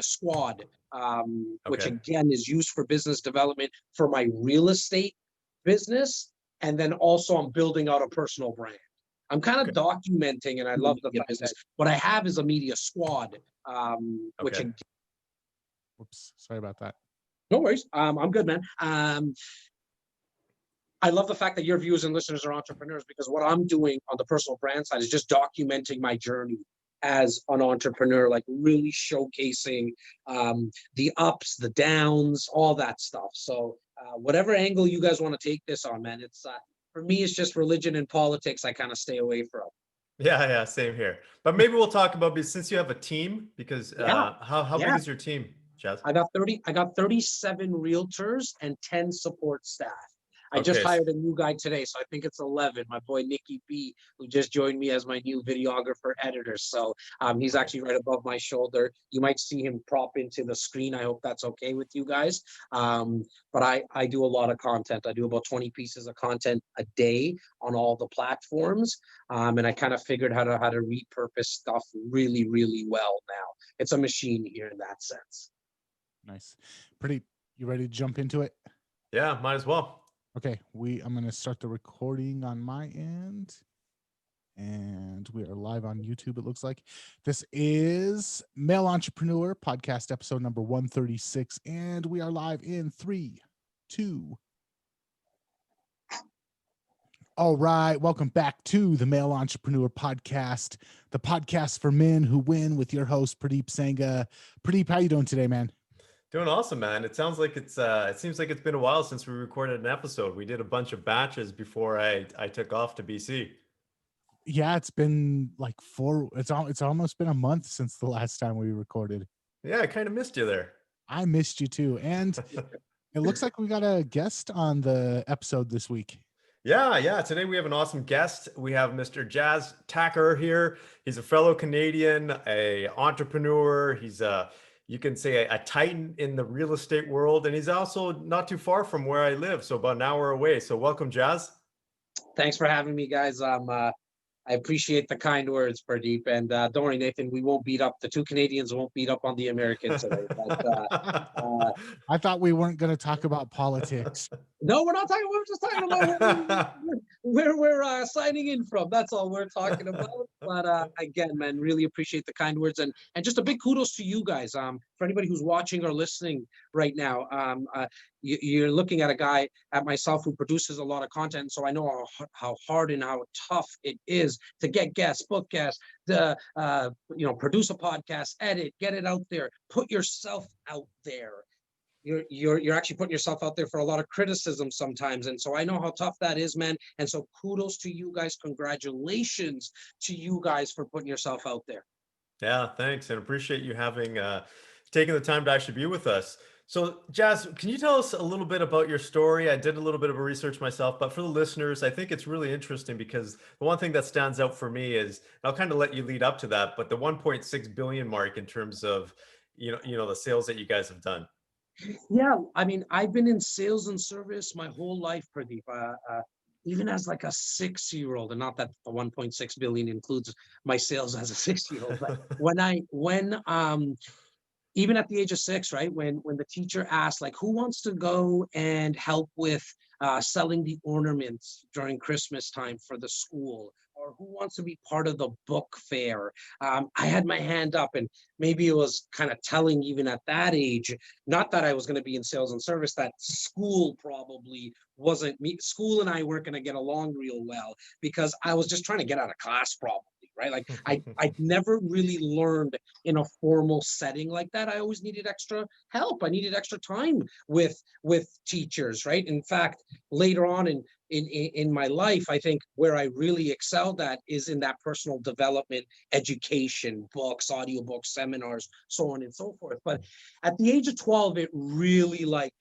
squad, which Okay. again is used for business development for my real estate business. And then also I'm building out a personal brand. I'm kind of Okay. documenting, and I love the fact that what I have is a media squad, which Okay. Whoops, sorry about that. no worries. I'm good, man. I love the fact that your viewers and listeners are entrepreneurs, because what I'm doing on the personal brand side is just documenting my journey as an entrepreneur, like really showcasing the ups, the downs, all that stuff. So whatever angle you guys want to take this on, man, it's for me, it's just religion and politics I kind of stay away from. Yeah, same here. But maybe we'll talk about, since you have a team, because how big is your team, Jas? I got 37 realtors and 10 support staff. I just Okay. hired a new guy today, so I think it's 11. My boy Nikki B, who just joined me as my new videographer editor. So he's actually right above my shoulder. You might see him prop into the screen. I hope that's okay with you guys. But I do a lot of content. I do about 20 pieces of content a day on all the platforms, and I kind of figured how to repurpose stuff really, really well now. It's a machine here in that sense. Nice. Purdeep, you ready to jump into it? Yeah, might as well. Okay, I'm going to start the recording on my end, and we are live on YouTube, it looks like. This is Male Entrepreneur Podcast episode number 136, and we are live in 3, 2. All right, welcome back to the Male Entrepreneur Podcast, the podcast for men who win, with your host, Purdeep Sangha. Purdeep, how you doing today, man? Doing awesome, man. It sounds like it seems like it's been a while since we recorded an episode. We did a bunch of batches before I took off to BC. Yeah, it's been like it's almost been a month since the last time we recorded. Yeah, I kind of missed you there. I missed you too. And it looks like we got a guest on the episode this week. Yeah. Today we have an awesome guest. We have Mr. Jas Takhar here. He's a fellow Canadian, a entrepreneur. He's you can say a titan in the real estate world, and he's also not too far from where I live, so about an hour away. So welcome, Jas. Thanks for having me, guys. I appreciate the kind words, Purdeep. And don't worry, Nathan, we won't beat up. The two Canadians won't beat up on the Americans today. But, I thought we weren't going to talk about politics. no, we're not talking. We're just talking about where we're signing in from. That's all we're talking about. But again, man, really appreciate the kind words, and just a big kudos to you guys. For anybody who's watching or listening right now, you're looking at a guy, at myself, who produces a lot of content. So I know how hard and how tough it is to get guests, book guests, produce a podcast, edit, get it out there, put yourself out there. You're actually putting yourself out there for a lot of criticism sometimes. And so I know how tough that is, man. And so kudos to you guys. Congratulations to you guys for putting yourself out there. Yeah, thanks. And appreciate you having taking the time to actually be with us. So Jas, can you tell us a little bit about your story? I did a little bit of a research myself, but for the listeners, I think it's really interesting, because the one thing that stands out for me is, I'll kind of let you lead up to that, but the 1.6 billion mark in terms of, the sales that you guys have done. Yeah, I mean, I've been in sales and service my whole life, Purdeep. Even as like a 6-year-old, and not that the 1.6 billion includes my sales as a 6-year-old, but even at the age of 6, right, when the teacher asked, like, who wants to go and help with selling the ornaments during Christmas time for the school, or who wants to be part of the book fair, I had my hand up. And maybe it was kind of telling, even at that age, not that I was going to be in sales and service, that school probably wasn't me. School and I weren't going to get along real well, because I was just trying to get out of class, probably, right? Like I never really learned in a formal setting like that. I always needed extra help. I needed extra time with teachers, right? In fact, later on in my life, I think where I really excelled at is in that personal development, education, books, audiobooks, seminars, so on and so forth. But at the age of 12, it really like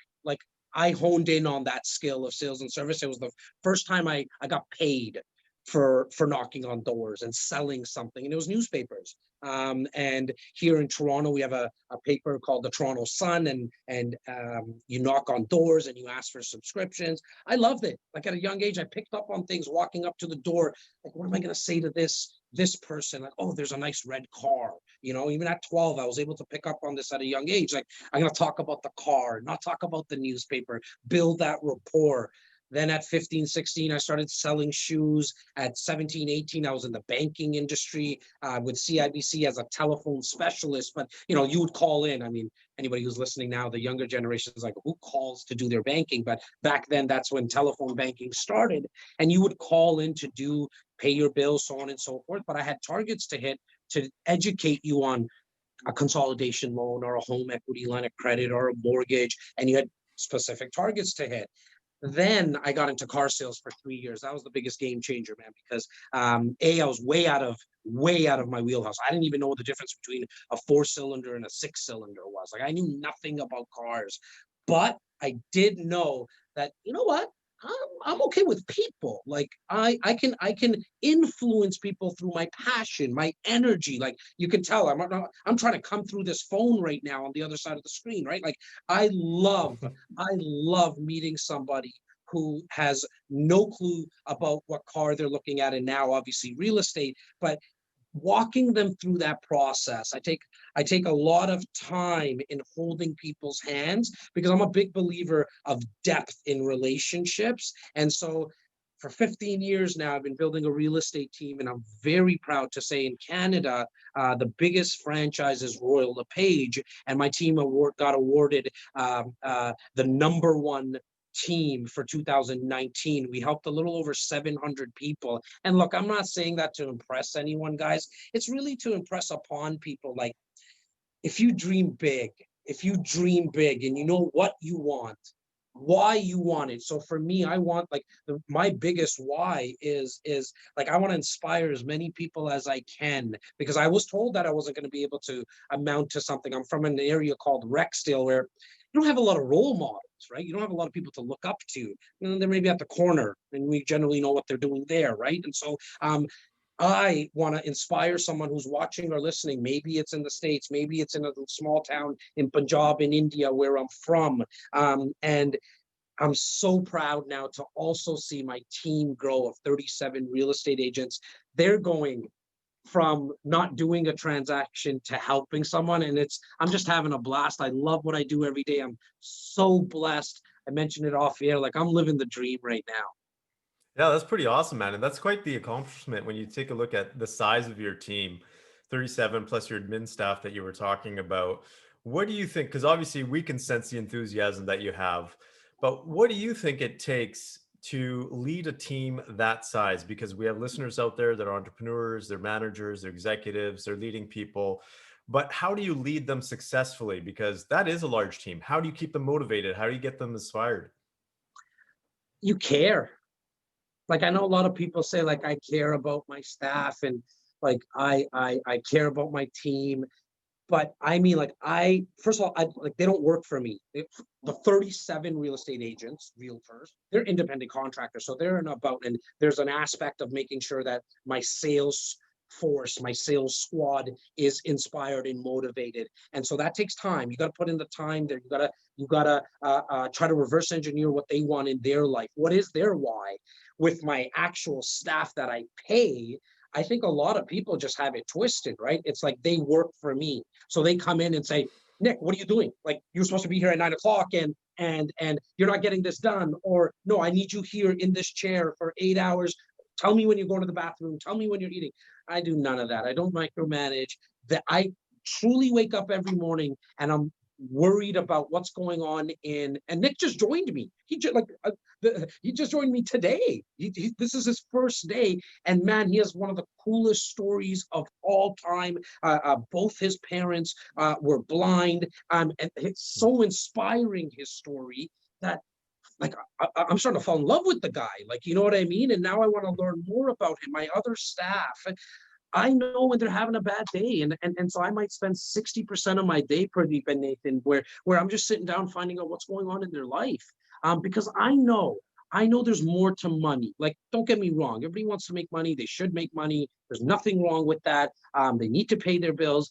I honed in on that skill of sales and service. It was the first time I got paid for knocking on doors and selling something, and it was newspapers. And here in Toronto, we have a paper called the Toronto Sun, and you knock on doors and you ask for subscriptions. I loved it. Like, at a young age, I picked up on things, walking up to the door, like, what am I going to say to this person? Like, oh, there's a nice red car, You know, even at 12, I was able to pick up on this at a young age. Like, I'm going to talk about the car, not talk about the newspaper, build that rapport. Then at 15, 16, I started selling shoes. At 17, 18, I was in the banking industry with CIBC as a telephone specialist. But, you know, you would call in. I mean, anybody who's listening now, the younger generation is like, who calls to do their banking? But back then, that's when telephone banking started. And you would call in to do, pay your bills, so on and so forth. But I had targets to hit to educate you on a consolidation loan or a home equity line of credit or a mortgage, and you had specific targets to hit. Then I got into car sales for 3 years. That was the biggest game changer, man, because I was way out of my wheelhouse. I didn't even know what the difference between a 4-cylinder and a 6-cylinder was. Like, I knew nothing about cars, but I did know that, you know what? I'm okay with people. Like, I can influence people through my passion, my energy. Like, you can tell I'm trying to come through this phone right now on the other side of the screen, right? Like, I love meeting somebody who has no clue about what car they're looking at, and now obviously real estate, but walking them through that process. I take a lot of time in holding people's hands because I'm a big believer of depth in relationships. And so for 15 years now, I've been building a real estate team, and I'm very proud to say in Canada, the biggest franchise is Royal LePage, and my team got awarded the #1 team for 2019. We helped a little over 700 people. And look, I'm not saying that to impress anyone, guys. It's really to impress upon people. Like, if you dream big, and you know what you want, why you want it. So for me, I want, like, my biggest why is like, I want to inspire as many people as I can, because I was told that I wasn't going to be able to amount to something. I'm from an area called Rexdale where you don't have a lot of role models, right? You don't have a lot of people to look up to. You know, they're maybe at the corner, and we generally know what they're doing there, right? And so I want to inspire someone who's watching or listening. Maybe it's in the States, maybe it's in a small town in Punjab, in India, where I'm from. And I'm so proud now to also see my team grow of 37 real estate agents. They're going from not doing a transaction to helping someone. And I'm just having a blast. I love what I do every day. I'm so blessed. I mentioned it off air, like, I'm living the dream right now. Yeah, that's pretty awesome, man. And that's quite the accomplishment when you take a look at the size of your team, 37 plus your admin staff that you were talking about. What do you think? Because obviously we can sense the enthusiasm that you have, but what do you think it takes to lead a team that size? Because we have listeners out there that are entrepreneurs, they're managers, they're executives, they're leading people. But how do you lead them successfully? Because that is a large team. How do you keep them motivated? How do you get them inspired? You care. Like, I know a lot of people say, like, I care about my staff, and like, I care about my team. But I mean, like, first of all, like, they don't work for me. The 37 real estate agents, realtors, they're independent contractors. So they're and there's an aspect of making sure that my sales force, my sales squad is inspired and motivated. And so that takes time. You got to put in the time there. You got to try to reverse engineer what they want in their life. What is their why? With my actual staff that I pay, I think a lot of people just have it twisted, right? It's like they work for me. So they come in and say, Nick, what are you doing? Like, you're supposed to be here at 9 o'clock, and you're not getting this done. Or, no, I need you here in this chair for 8 hours. Tell me when you're going to the bathroom. Tell me when you're eating. I do none of that. I don't micromanage. That I truly wake up every morning and I'm worried about what's going on and Nick just joined me. He just joined me today. This is his first day, and man, he has one of the coolest stories of all time. Both his parents were blind, and it's so inspiring, his story, that, like, I'm starting to fall in love with the guy. Like, you know what I mean? And now I want to learn more about him. My other staff, I know when they're having a bad day, and so I might spend 60% of my day, Purdeep and Nathan, where I'm just sitting down finding out what's going on in their life, because I know there's more to money. Like, don't get me wrong, everybody wants to make money. They should make money. There's nothing wrong with that. They need to pay their bills,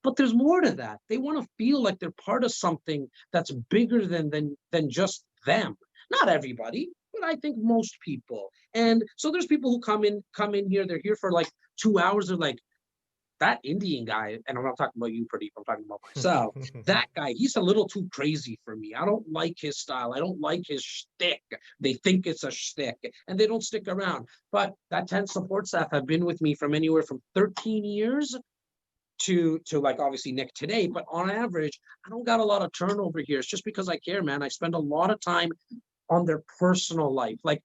but there's more to that. They want to feel like they're part of something that's bigger than just them. Not everybody, but I think most people. And so there's people who come in here. They're here for like 2 hours. They're like, that Indian guy, and I'm not talking about you, Purdeep, I'm talking about myself. That guy, he's a little too crazy for me. I don't like his style. I don't like his shtick. They think it's a shtick, and they don't stick around. But that 10 support staff have been with me from anywhere from 13 years to like obviously Nick today. But on average, I don't got a lot of turnover here. It's just because I care, man. I spend a lot of time on their personal life. Like,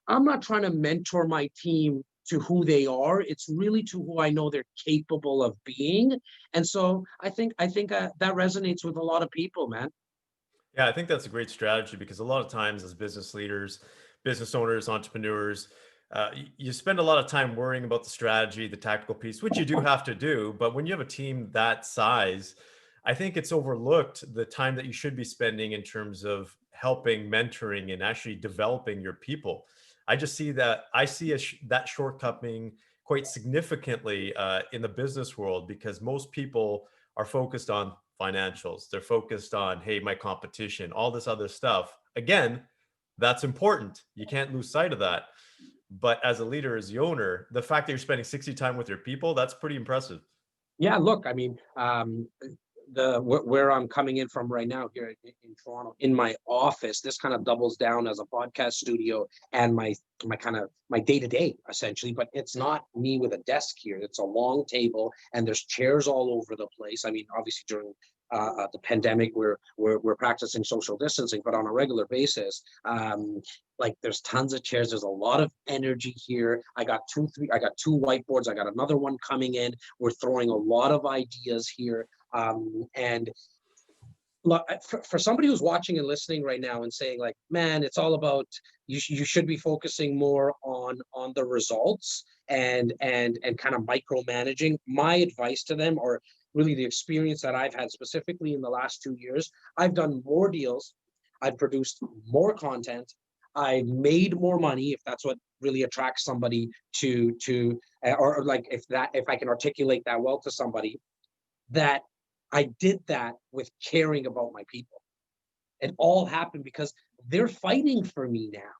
I'm not trying to mentor my team to who they are. It's really to who I know they're capable of being. And so I think that resonates with a lot of people, man. Yeah, I think that's a great strategy because a lot of times as business leaders, business owners, entrepreneurs, you spend a lot of time worrying about the strategy, the tactical piece, which you do have to do. But when you have a team that size, I think it's overlooked the time that you should be spending in terms of helping, mentoring, and actually developing your people. I see that shortcoming quite significantly in the business world because most people are focused on financials. They're focused on, hey, my competition, all this other stuff. Again, that's important. You can't lose sight of that. But as a leader, as the owner, the fact that you're spending 60 time with your people, that's pretty impressive. Yeah, look, I mean, where I'm coming in from right now here in Toronto, in my office, this kind of doubles down as a podcast studio and my kind of my day to day essentially. But it's not me with a desk here. It's a long table and there's chairs all over the place. I mean, obviously during the pandemic, we're practicing social distancing, but on a regular basis, like there's tons of chairs. There's a lot of energy here. I got two whiteboards. I got another one coming in. We're throwing a lot of ideas here. And look, for somebody who's watching and listening right now and saying like, man, it's all about, you should be focusing more on the results and kind of micromanaging. My advice to them, or really the experience that I've had specifically in the last 2 years, I've done more deals. I've produced more content. I made more money, if that's what really attracts somebody or like if I can articulate that well to somebody, that I did that with caring about my people. It all happened because they're fighting for me now.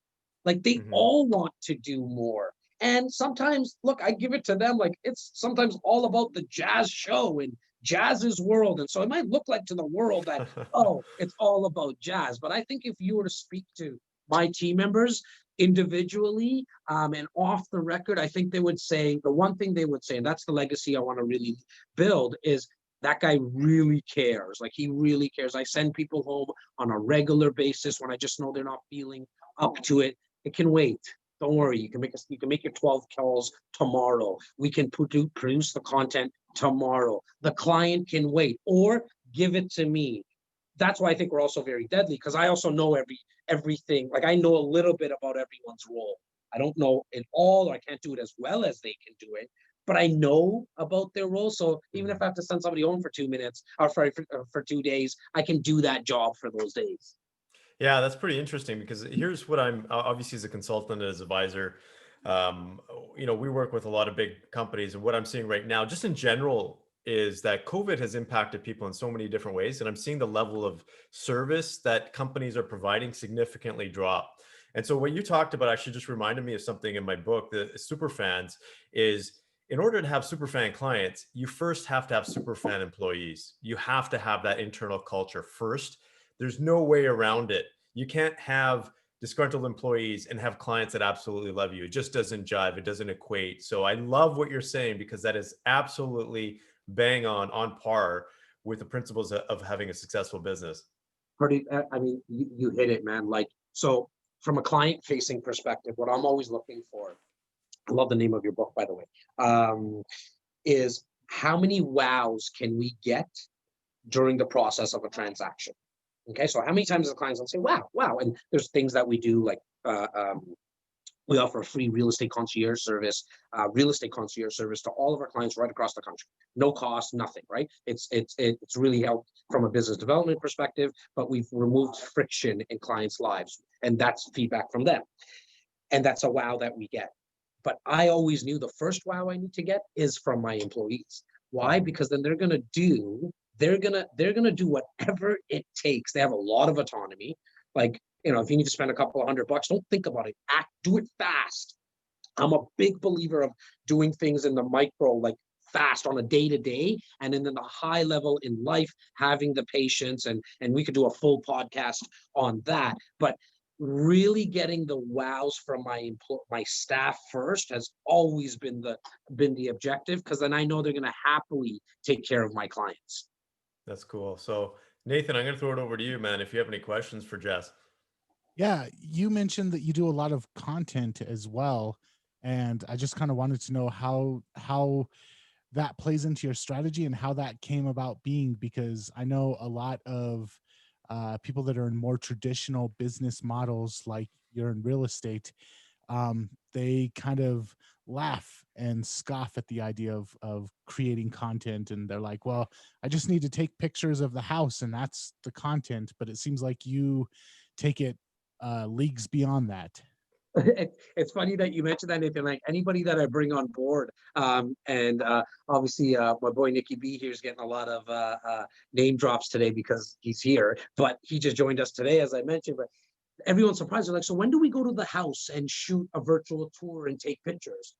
Like they Mhm. all want to do more. And sometimes, look, I give it to them. Like it's sometimes all about the Jazz show and Jazz's world. And so it might look like to the world that, oh, it's all about Jazz. But I think if you were to speak to my team members individually and off the record, I think they would say the one thing they would say, and that's the legacy I want to really build, is that guy really cares. Like he really cares. I send people home on a regular basis when I just know they're not feeling up to it. It can wait. Don't worry. You can make your 12 calls tomorrow. We can produce the content tomorrow. The client can wait or give it to me. That's why I think we're also very deadly, because I also know everything. Like I know a little bit about everyone's role. I don't know it all, or I can't do it as well as they can do it, but I know about their role. So even if Mhm. I have to send somebody home for 2 minutes or for 2 days, I can do that job for those days. Yeah, that's pretty interesting because here's what I'm obviously as a consultant, as advisor. Um, we work with a lot of big companies, and what I'm seeing right now, just in general, is that COVID has impacted people in so many different ways, and I'm seeing the level of service that companies are providing significantly drop. And so, what you talked about actually just reminded me of something in my book, the Superfans, is in order to have superfan clients, you first have to have superfan employees. You have to have that internal culture first. There's no way around it. You can't have disgruntled employees and have clients that absolutely love you. It just doesn't jive. It doesn't equate. So I love what you're saying because that is absolutely bang on par with the principles of having a successful business. I mean, you hit it, man. Like, so from a client facing perspective, what I'm always looking for, I love the name of your book, by the way, is how many wows can we get during the process of a transaction? Okay, so how many times the clients will say, wow, wow. And there's things that we do like we offer a free real estate concierge service to all of our clients right across the country. No cost, nothing, right? It's really helped from a business development perspective, but we've removed friction in clients' lives, and that's feedback from them. And that's a wow that we get. But I always knew the first wow I need to get is from my employees. Why? Mhm. Because then they're gonna do whatever it takes. They have a lot of autonomy. Like, if you need to spend a couple of $100, don't think about it. Do it fast. I'm a big believer of doing things in the micro, like fast on a day-to-day, and then the high level in life, having the patience, and we could do a full podcast on that. But really getting the wows from my staff first has always been the objective, because then I know they're going to happily take care of my clients. That's cool. So Nathan, I'm going to throw it over to you, man, if you have any questions for Jess. Yeah, you mentioned that you do a lot of content as well, and I just kind of wanted to know how that plays into your strategy and how that came about being, because I know a lot of people that are in more traditional business models, like you're in real estate, they kind of laugh and scoff at the idea of creating content, and they're like, well, I just need to take pictures of the house and that's the content. But it seems like you take it leagues beyond that. It's funny that you mentioned that, Nathan. Like, anybody that I bring on board, and obviously my boy Nikki B here is getting a lot of name drops today because he's here, but he just joined us today, as I mentioned. But everyone's surprised. They're like, so when do we go to the house and shoot a virtual tour and take pictures?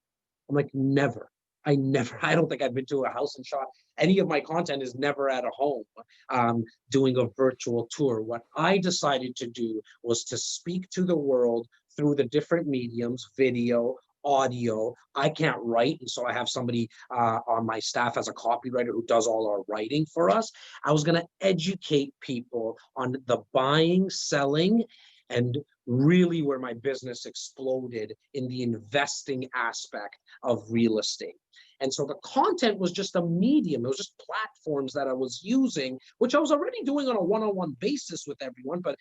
I'm like, never. I don't think I've been to a house and shot. Any of my content is never at a home, doing a virtual tour. What I decided to do was to speak to the world through the different mediums, video, audio. I can't write, and so I have somebody on my staff as a copywriter who does all our writing for us. I was going to educate people on the buying, selling, and really where my business exploded in the investing aspect of real estate. And so the content was just a medium. It was just platforms that I was using, which I was already doing on a one-on-one basis with everyone. But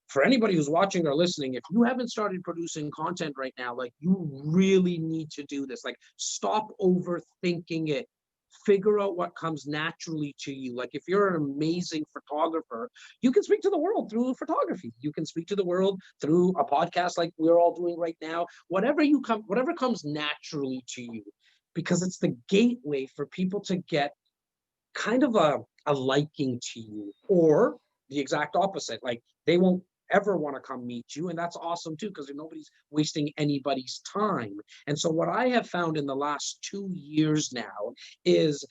for anybody who's watching or listening, if you haven't started producing content right now, like, you really need to do this. Like, stop overthinking it. Figure out what comes naturally to you. Like, if you're an amazing photographer, you can speak to the world through photography. You can speak to the world through a podcast like we're all doing right now. Whatever comes naturally to you, because it's the gateway for people to get kind of a liking to you, or the exact opposite. Like, they won't ever want to come meet you, and that's awesome too, because nobody's wasting anybody's time. And so what I have found in the last 2 years now is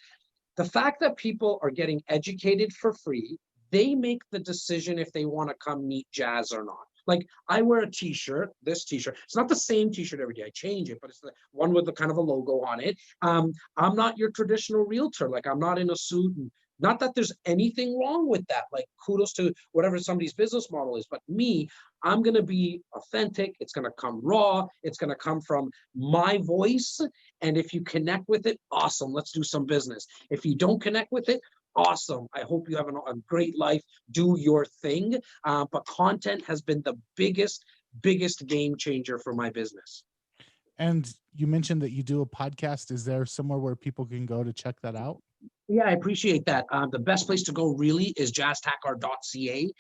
the fact that people are getting educated for free. They make the decision if they want to come meet Jazz or not. Like, I wear a t-shirt, this t-shirt. It's not the same t-shirt every day. I change it, but it's the one with the kind of a logo on it. I'm not your traditional realtor. Like, I'm not in a suit, and not that there's anything wrong with that. Like, kudos to whatever somebody's business model is. But me, I'm going to be authentic. It's going to come raw. It's going to come from my voice. And if you connect with it, awesome. Let's do some business. If you don't connect with it, awesome. I hope you have a great life. Do your thing. But content has been the biggest game changer for my business. And you mentioned that you do a podcast. Is there somewhere where people can go to check that out? Yeah, I appreciate that. The best place to go really is jastakhar.ca.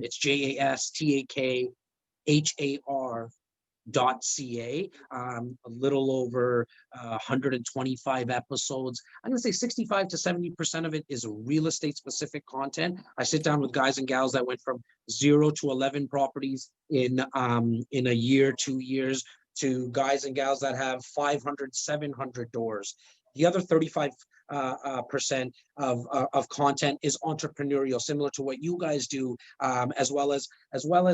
It's JASTAKHAR.ca. A little over 125 episodes. I'm going to say 65 to 70% of it is real estate specific content. I sit down with guys and gals that went from 0 to 11 properties in a year, 2 years, to guys and gals that have 500, 700 doors. The other 35% of content is entrepreneurial, similar to what you guys do, as well as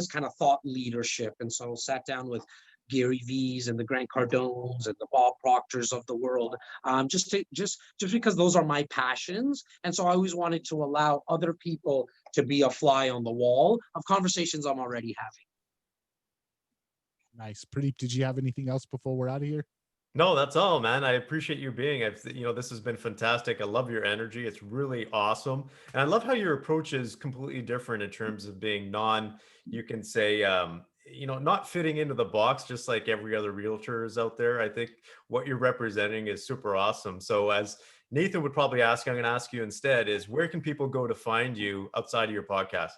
kind of thought leadership. And so sat down with Gary V's and the Grant Cardones and the Bob Proctors of the world, just because those are my passions. And so I always wanted to allow other people to be a fly on the wall of conversations I'm already having. Nice. Purdeep, did you have anything else before we're out of here? No, that's all, man. I appreciate you being. This has been fantastic. I love your energy. It's really awesome, and I love how your approach is completely different in terms of being you can say, not fitting into the box, just like every other realtor is out there. I think what you're representing is super awesome. So, as Nathan would probably ask, I'm going to ask you instead: is where can people go to find you outside of your podcast?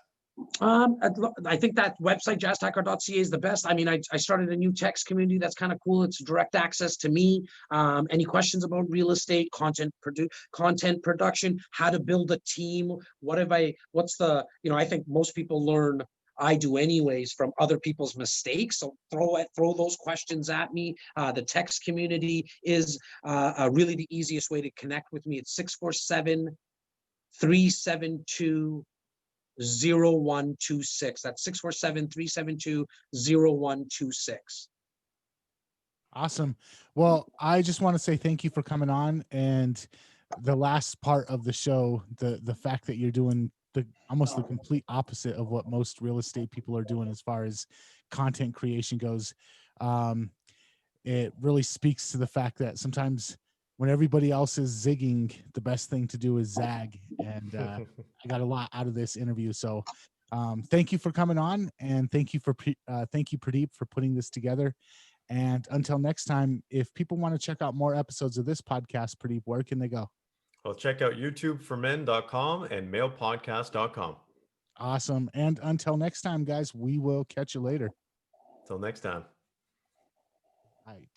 I think that website, jastakhar.ca, is the best. I mean, I started a new text community that's kind of cool. It's direct access to me. Any questions about real estate, content production, how to build a team? I think most people learn I do anyways from other people's mistakes. So throw those questions at me. The text community is really the easiest way to connect with me. It's 647-372-0126. That's 647-372-0126. Awesome. Well, I just want to say thank you for coming on. And the last part of the show, the fact that you're doing the almost the complete opposite of what most real estate people are doing as far as content creation goes. Um, it really speaks to the fact that sometimes when everybody else is zigging, the best thing to do is zag. And I got a lot out of this interview. So thank you for coming on, and thank you thank you, Purdeep, for putting this together. And until next time, if people want to check out more episodes of this podcast, Purdeep, where can they go? Well, check out youtubeformen.com and mailpodcast.com. Awesome. And until next time, guys, we will catch you later. Till next time. Right.